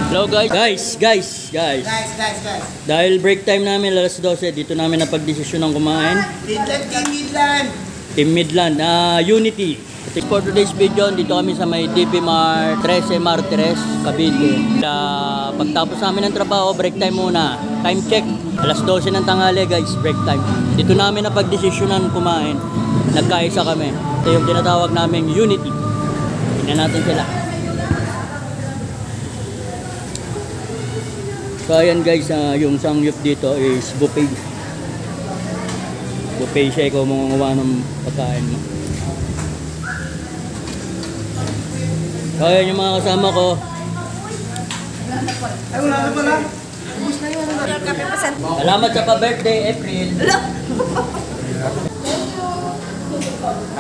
Hello guys. Dahil break time namin alas 12, dito namin napagdesisyon ng kumain. Team Midland, Unity. For today's video, dito kami sa may DP Mart 13 Martires, Cavite. Pagtapos namin ng trabaho, break time muna. Time check, alas 12 ng tanghali guys, break time. Dito namin napagdesisyonan kumain. Nagkaisa kami. Ito yung tinatawag naming Unity. Tingnan natin sila. So ayan guys, yung sangyup dito is buffet. Buffet siya, ikaw mangunguha ng pagkain mo. So ayan yung mga kasama ko. Ay, wala na pala. Salamat sa pa-birthday, April.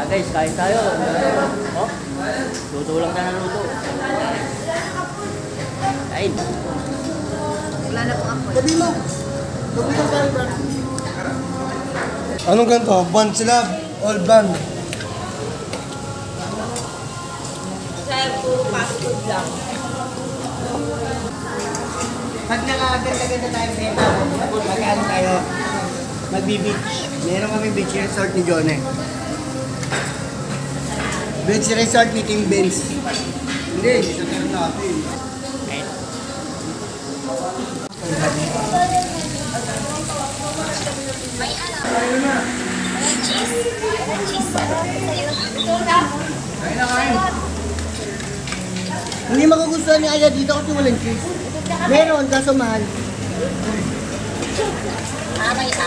Guys, kain tayo. Oh, luto lang tayo ng luto. Kain. Wala na pong apoy. Gabi mo. Anong ganito? Band sila? All band? Sir, puro fast food lang. Pag nakaganda-ganda tayo benta, mag-ano tayo, magbi-beach. Meron kami beach resort ni John eh. Beach resort ni King Benz. Hindi, sa meron natin. May ano? Cheese. Hindi magugustuhan ni Aya dito kasi walang cheese. Meron, kaso mahal. May isa.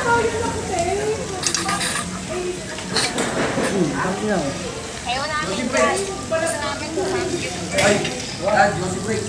Ayaw namin. Gusto namin. Ay, Josie break.